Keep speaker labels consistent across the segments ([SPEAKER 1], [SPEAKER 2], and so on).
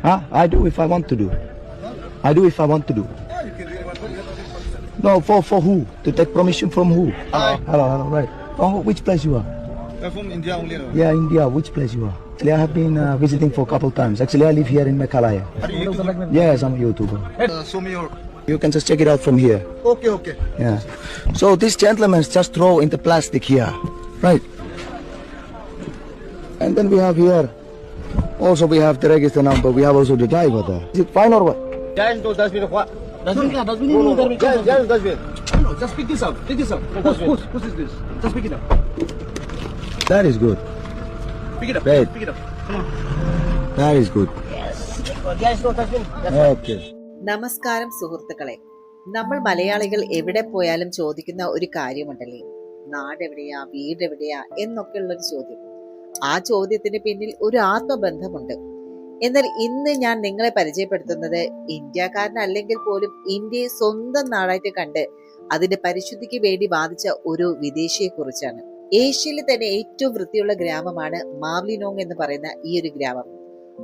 [SPEAKER 1] Huh? I do if I want to do. I do if I want to do. No, for who? To take permission from who? Hello, right. Oh, which place you are?
[SPEAKER 2] I'm from India only.
[SPEAKER 1] Yeah, India. Which place you are? Actually, I have been visiting for a couple of times. Actually, I live here in Meghalaya.
[SPEAKER 2] Are you YouTuber?
[SPEAKER 1] Yes, I'm a YouTuber.
[SPEAKER 2] Show me your.
[SPEAKER 1] You can just check it out from here.
[SPEAKER 2] Okay.
[SPEAKER 1] Yeah. So this gentleman just throw into plastic here, right? And then we have here. Also, we have the register number. We have also the driver there. Is it fine or what?
[SPEAKER 2] Guys, no dustbin. What? Dustbin. Yes, dustbin. No, just pick this up. Pick this up. Whose is this? Just pick it up.
[SPEAKER 1] That is good.
[SPEAKER 2] Pick it up.
[SPEAKER 1] Right.
[SPEAKER 2] Pick it up. Come on.
[SPEAKER 1] That is good.
[SPEAKER 2] Guys, no dustbin.
[SPEAKER 1] Okay.
[SPEAKER 3] നമസ്കാരം സുഹൃത്തുക്കളെ, നമ്മൾ മലയാളികൾ എവിടെ പോയാലും ചോദിക്കുന്ന ഒരു കാര്യമുണ്ടല്ലേ, നാടെവിടെയാ, വീടെവിടെയാ എന്നൊക്കെയുള്ളൊരു ചോദ്യം. ആ ചോദ്യത്തിന് പിന്നിൽ ഒരു ആത്മബന്ധമുണ്ട്. എന്നാൽ ഇന്ന് ഞാൻ നിങ്ങളെ പരിചയപ്പെടുത്തുന്നത് ഇന്ത്യക്കാരനല്ലെങ്കിൽ പോലും ഇന്ത്യയെ സ്വന്തം നാടായിട്ട് കണ്ട് അതിന്റെ പരിശുദ്ധിക്ക് വേണ്ടി വാദിച്ച ഒരു വിദേശിയെ കുറിച്ചാണ്. ഏഷ്യയിലെ തന്നെ ഏറ്റവും വൃത്തിയുള്ള ഗ്രാമമാണ് മാവ്ലിനോങ് എന്ന് പറയുന്ന ഈ ഒരു ഗ്രാമം.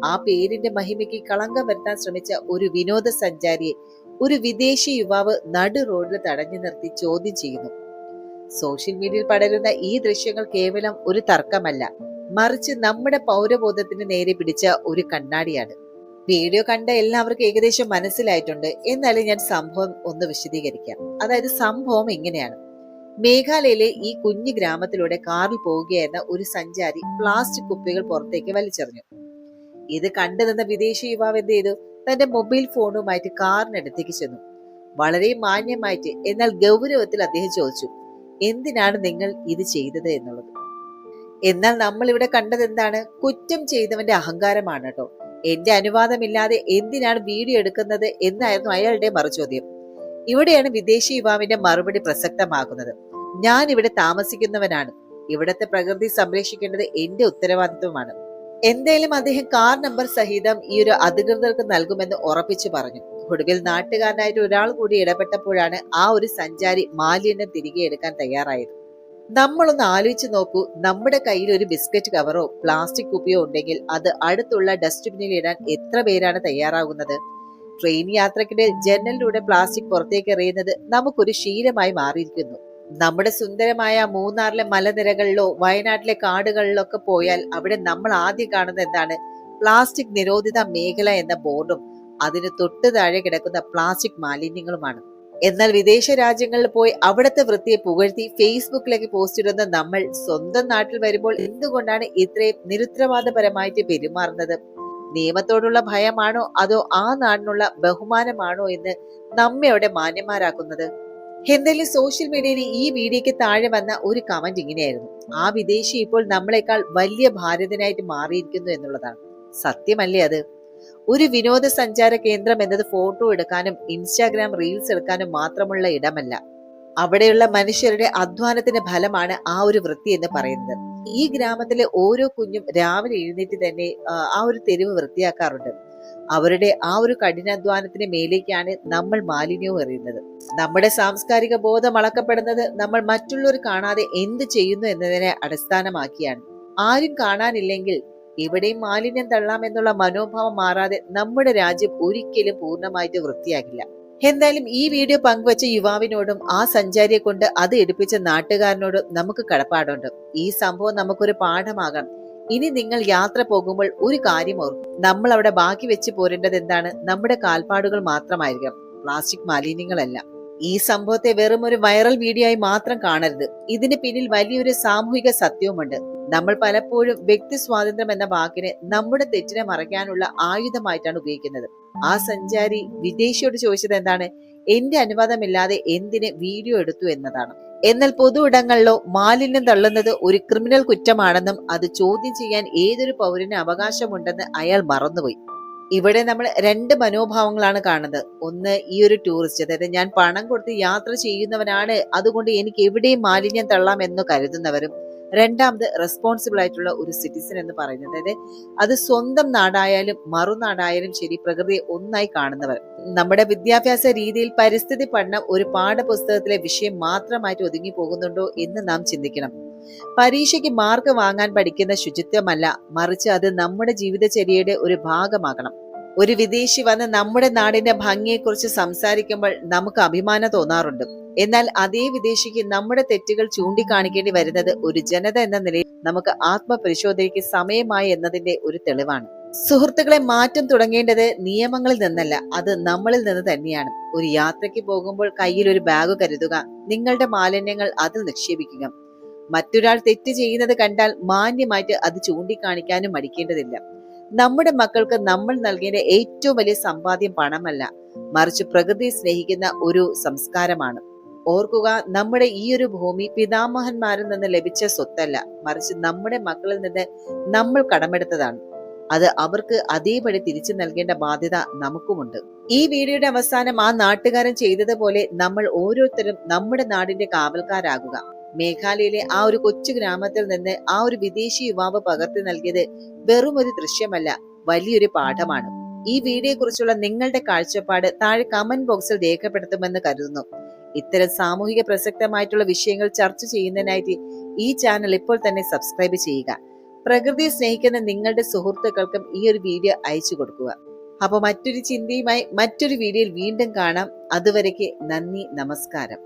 [SPEAKER 3] ആ പേരിന്റെ മഹിമയ്ക്ക് കളങ്കം വരുത്താൻ ശ്രമിച്ച ഒരു വിനോദസഞ്ചാരിയെ ഒരു വിദേശി യുവാവ് നടു റോഡിൽ തടഞ്ഞു നിർത്തി ചോദ്യം ചെയ്യുന്നു. സോഷ്യൽ മീഡിയയിൽ പടരുന്ന ഈ ദൃശ്യങ്ങൾ കേവലം ഒരു തർക്കമല്ല, മറിച്ച് നമ്മുടെ പൗരബോധത്തിന് നേരെ പിടിച്ച ഒരു കണ്ണാടിയാണ്. വീഡിയോ കണ്ട എല്ലാവർക്കും ഏകദേശം മനസ്സിലായിട്ടുണ്ട്. എന്നാലും ഞാൻ സംഭവം ഒന്ന് വിശദീകരിക്കാം. അതായത് സംഭവം ഇങ്ങനെയാണ്. മേഘാലയയിലെ ഈ കുഞ്ഞു ഗ്രാമത്തിലൂടെ കാറിൽ പോവുകയായിരുന്ന ഒരു സഞ്ചാരി പ്ലാസ്റ്റിക് കുപ്പികൾ പുറത്തേക്ക് വലിച്ചെറിഞ്ഞു. ഇത് കണ്ടു നിന്ന വിദേശി യുവാവ് എന്ത് ചെയ്തു? തന്റെ മൊബൈൽ ഫോണുമായിട്ട് കാറിനടുത്തേക്ക് ചെന്നു. വളരെ മാന്യമായിട്ട് എന്നാൽ ഗൗരവത്തിൽ അദ്ദേഹം ചോദിച്ചു, എന്തിനാണ് നിങ്ങൾ ഇത് ചെയ്തത് എന്നുള്ളത്. എന്നാൽ നമ്മൾ ഇവിടെ കണ്ടത് എന്താണ്? കുറ്റം ചെയ്തവന്റെ അഹങ്കാരമാണ് കേട്ടോ. എന്റെ അനുവാദമില്ലാതെ എന്തിനാണ് വീഡിയോ എടുക്കുന്നത് എന്നായിരുന്നു അയാളുടെ മറുചോദ്യം. ഇവിടെയാണ് വിദേശി യുവാവിന്റെ മറുപടി പ്രസക്തമാകുന്നത്. ഞാൻ ഇവിടെ താമസിക്കുന്നവനാണ്, ഇവിടത്തെ പ്രകൃതി സംരക്ഷിക്കേണ്ടത് എന്റെ ഉത്തരവാദിത്വമാണ്. എന്തായാലും അദ്ദേഹം കാർ നമ്പർ സഹിതം ഈ ഒരു അധികൃതർക്ക് നൽകുമെന്ന് ഉറപ്പിച്ചു പറഞ്ഞു. ഒടുവിൽ നാട്ടുകാരനായിട്ട് ഒരാൾ കൂടി ഇടപെട്ടപ്പോഴാണ് ആ ഒരു സഞ്ചാരി മാലിന്യം തിരികെ എടുക്കാൻ തയ്യാറായത്. നമ്മളൊന്ന് ആലോചിച്ച് നോക്കൂ, നമ്മുടെ കയ്യിൽ ഒരു ബിസ്ക്കറ്റ് കവറോ പ്ലാസ്റ്റിക് കുപ്പിയോ ഉണ്ടെങ്കിൽ അത് അടുത്തുള്ള ഡസ്റ്റ്ബിനിൽ ഇടാൻ എത്ര പേരാണ് തയ്യാറാകുന്നത്? ട്രെയിൻ യാത്രക്കിടെ ജനലിലൂടെ പ്ലാസ്റ്റിക് പുറത്തേക്ക് എറിയുന്നത് നമുക്കൊരു ശീലമായി മാറിയിരിക്കുന്നു. നമ്മുടെ സുന്ദരമായ മൂന്നാറിലെ മലനിരകളിലോ വയനാട്ടിലെ കാടുകളിലോ ഒക്കെ പോയാൽ അവിടെ നമ്മൾ ആദ്യം കാണുന്നത് എന്താണ്? പ്ലാസ്റ്റിക് നിരോധിത മേഖല എന്ന ബോർഡും അതിന് തൊട്ട് താഴെ കിടക്കുന്ന പ്ലാസ്റ്റിക് മാലിന്യങ്ങളുമാണ്. എന്നാൽ വിദേശ രാജ്യങ്ങളിൽ പോയി അവിടുത്തെ വൃത്തിയെ പുകഴ്ത്തി ഫേസ്ബുക്കിലേക്ക് പോസ്റ്റ് ഇടുന്ന നമ്മൾ സ്വന്തം നാട്ടിൽ വരുമ്പോൾ എന്തുകൊണ്ടാണ് ഇത്രയും നിരുത്തരവാദപരമായിട്ട് പെരുമാറുന്നത്? നിയമത്തോടുള്ള ഭയമാണോ അതോ ആ നാടിനുള്ള ബഹുമാനമാണോ എന്ന് നമ്മെ അവിടെ മാന്യന്മാരാക്കുന്നത്? എന്തായാലും സോഷ്യൽ മീഡിയയിൽ ഈ വീഡിയോയ്ക്ക് താഴെ വന്ന ഒരു കമന്റ് ഇങ്ങനെയായിരുന്നു: ആ വിദേശി ഇപ്പോൾ നമ്മളെക്കാൾ വലിയ ഭാരതനായിട്ട് മാറിയിരിക്കുന്നു എന്നുള്ളതാണ്. സത്യമല്ലേ അത്? ഒരു വിനോദസഞ്ചാര കേന്ദ്രം എന്നത് ഫോട്ടോ എടുക്കാനും ഇൻസ്റ്റാഗ്രാം റീൽസ് എടുക്കാനും മാത്രമുള്ള ഇടമല്ല. അവിടെയുള്ള മനുഷ്യരുടെ അധ്വാനത്തിന്റെ ഫലമാണ് ആ ഒരു വൃത്തി എന്ന് പറയുന്നത്. ഈ ഗ്രാമത്തിലെ ഓരോ കുഞ്ഞും രാവിലെ എഴുന്നേറ്റ് തന്നെ ആ ഒരു തെരുവ് വൃത്തിയാക്കാറുണ്ട്. അവരുടെ ആ ഒരു കഠിനാധ്വാനത്തിന് മേലേക്കാണ് നമ്മൾ മാലിന്യവും എറിയുന്നത്. നമ്മുടെ സാംസ്കാരിക ബോധം അളക്കപ്പെടുന്നത് നമ്മൾ മറ്റുള്ളവർ കാണാതെ എന്ത് ചെയ്യുന്നു എന്നതിനെ അടിസ്ഥാനമാക്കിയാണ്. ആരും കാണാനില്ലെങ്കിൽ എവിടെയും മാലിന്യം തള്ളാം എന്നുള്ള മനോഭാവം മാറാതെ നമ്മുടെ രാജ്യം ഒരിക്കലും പൂർണ്ണമായിട്ട് വൃത്തിയാകില്ല. എന്തായാലും ഈ വീഡിയോ പങ്കുവച്ച യുവാവിനോടും ആ സഞ്ചാരിയെ കൊണ്ട് അത് എടുപ്പിച്ച നാട്ടുകാരനോടും നമുക്ക് കടപ്പാടുണ്ട്. ഈ സംഭവം നമുക്കൊരു പാഠമാകാം. ഇനി നിങ്ങൾ യാത്ര പോകുമ്പോൾ ഒരു കാര്യം ഓർക്കും, നമ്മൾ അവിടെ ബാക്കി വെച്ച് പോരേണ്ടത് എന്താണ്? നമ്മുടെ കാൽപ്പാടുകൾ മാത്രമായിരിക്കണം, പ്ലാസ്റ്റിക് മാലിന്യങ്ങളല്ല. ഈ സംഭവത്തെ വെറും ഒരു വൈറൽ വീഡിയോ ആയി മാത്രം കാണരുത്. ഇതിന് പിന്നിൽ വലിയൊരു സാമൂഹിക സത്യവുമുണ്ട്. നമ്മൾ പലപ്പോഴും വ്യക്തി സ്വാതന്ത്ര്യം എന്ന വാക്കിനെ നമ്മുടെ തെറ്റിനെ മറയ്ക്കാനുള്ള ആയുധമായിട്ടാണ് ഉപയോഗിക്കുന്നത്. ആ സഞ്ചാരി വിദേശിയോട് ചോദിച്ചത് എന്താണ്? എന്റെ അനുവാദമില്ലാതെ എന്തിന് വീഡിയോ എടുത്തു എന്നതാണ്. എന്നാൽ പൊതു ഇടങ്ങളിലോ മാലിന്യം തള്ളുന്നത് ഒരു ക്രിമിനൽ കുറ്റമാണെന്നും അത് ചോദ്യം ചെയ്യാൻ ഏതൊരു പൗരന് അവകാശമുണ്ടെന്ന് അയാൾ മറന്നുപോയി. ഇവിടെ നമ്മൾ രണ്ട് മനോഭാവങ്ങളാണ് കാണുന്നത്. ഒന്ന്, ഈ ഒരു ടൂറിസ്റ്റ്, അതായത് ഞാൻ പണം കൊടുത്ത് യാത്ര ചെയ്യുന്നവനാണ്, അതുകൊണ്ട് എനിക്ക് എവിടെയും മാലിന്യം തള്ളാം എന്ന് കരുതുന്നവരും. രണ്ടാമത്, റെസ്പോൺസിബിൾ ആയിട്ടുള്ള ഒരു സിറ്റിസൺ എന്ന് പറയുന്നത്, അതായത് അത് സ്വന്തം നാടായാലും മറുനാടായാലും ശരി, പ്രകൃതിയെ ഒന്നായി കാണുന്നവർ. നമ്മുടെ വിദ്യാഭ്യാസ രീതിയിൽ പരിസ്ഥിതി പഠനം ഒരു പാഠപുസ്തകത്തിലെ വിഷയം മാത്രമായിട്ട് ഒതുങ്ങി പോകുന്നുണ്ടോ എന്ന് നാം ചിന്തിക്കണം. പരീക്ഷയ്ക്ക് മാർക്ക് വാങ്ങാൻ പഠിക്കുന്ന ശുചിത്വമല്ല, മറിച്ച് അത് നമ്മുടെ ജീവിതചര്യയുടെ ഒരു ഭാഗമാകണം. ഒരു വിദേശി വന്ന് നമ്മുടെ നാടിന്റെ ഭംഗിയെക്കുറിച്ച് സംസാരിക്കുമ്പോൾ നമുക്ക് അഭിമാനം തോന്നാറുണ്ട്. എന്നാൽ അതേ വിദേശിക്ക് നമ്മുടെ തെറ്റുകൾ ചൂണ്ടിക്കാണിക്കേണ്ടി വരുന്നത് ഒരു ജനത എന്ന നിലയിൽ നമുക്ക് ആത്മപരിശോധനയ്ക്ക് സമയമായി എന്നതിന്റെ ഒരു തെളിവാണ്. സുഹൃത്തുക്കളെ, മാറ്റം തുടങ്ങേണ്ടത് നിയമങ്ങളിൽ നിന്നല്ല, അത് നമ്മളിൽ നിന്ന് തന്നെയാണ്. ഒരു യാത്രയ്ക്ക് പോകുമ്പോൾ കയ്യിൽ ഒരു ബാഗ് കരുതുക. നിങ്ങളുടെ മാലിന്യങ്ങൾ അതിൽ നിക്ഷേപിക്കുക. മറ്റൊരാൾ തെറ്റ് ചെയ്യുന്നത് കണ്ടാൽ മാന്യമായിട്ട് അത് ചൂണ്ടിക്കാണിക്കാനും മടിക്കേണ്ടതില്ല. നമ്മുടെ മക്കൾക്ക് നമ്മൾ നൽകേണ്ട ഏറ്റവും വലിയ സമ്പാദ്യം പണമല്ല, മറിച്ച് പ്രകൃതിയെ സ്നേഹിക്കുന്ന ഒരു സംസ്കാരമാണ്. ഓർക്കുക, നമ്മുടെ ഈ ഒരു ഭൂമി പിതാമഹന്മാരിൽ നിന്ന് ലഭിച്ച സ്വത്തല്ല, മറിച്ച് നമ്മുടെ മക്കളിൽ നിന്ന് നമ്മൾ കടമെടുത്തതാണ്. അത് അവർക്ക് അതേപടി തിരിച്ചു നൽകേണ്ട ബാധ്യത നമുക്കുമുണ്ട്. ഈ വീഡിയോയുടെ അവസാനം ആ നാട്ടുകാരൻ ചെയ്തതുപോലെ നമ്മൾ ഓരോരുത്തരും നമ്മുടെ നാടിന്റെ കാവൽക്കാരാകുക. മേഘാലയയിലെ ആ ഒരു കൊച്ചു ഗ്രാമത്തിൽ നിന്ന് ആ ഒരു വിദേശി യുവാവ് പകർത്തി നൽകിയത് വെറും ഒരു ദൃശ്യമല്ല, വലിയൊരു പാഠമാണ്. ഈ വീഡിയോയെ കുറിച്ചുള്ള നിങ്ങളുടെ കാഴ്ചപ്പാട് താഴെ കമന്റ് ബോക്സിൽ രേഖപ്പെടുത്തുമെന്ന് കരുതുന്നു. ഇത്തരം സാമൂഹിക പ്രസക്തമായിട്ടുള്ള വിഷയങ്ങൾ ചർച്ച ചെയ്യുന്നതിനായിട്ട് ഈ ചാനൽ ഇപ്പോൾ തന്നെ സബ്സ്ക്രൈബ് ചെയ്യുക. പ്രകൃതിയെ സ്നേഹിക്കുന്ന നിങ്ങളുടെ സുഹൃത്തുക്കൾക്കും ഈ ഒരു വീഡിയോ അയച്ചു കൊടുക്കുക. അപ്പോൾ മറ്റൊരു ചിന്തയുമായി മറ്റൊരു വീഡിയോയിൽ വീണ്ടും കാണാം. അതുവരയ്ക്ക് നന്ദി, നമസ്കാരം.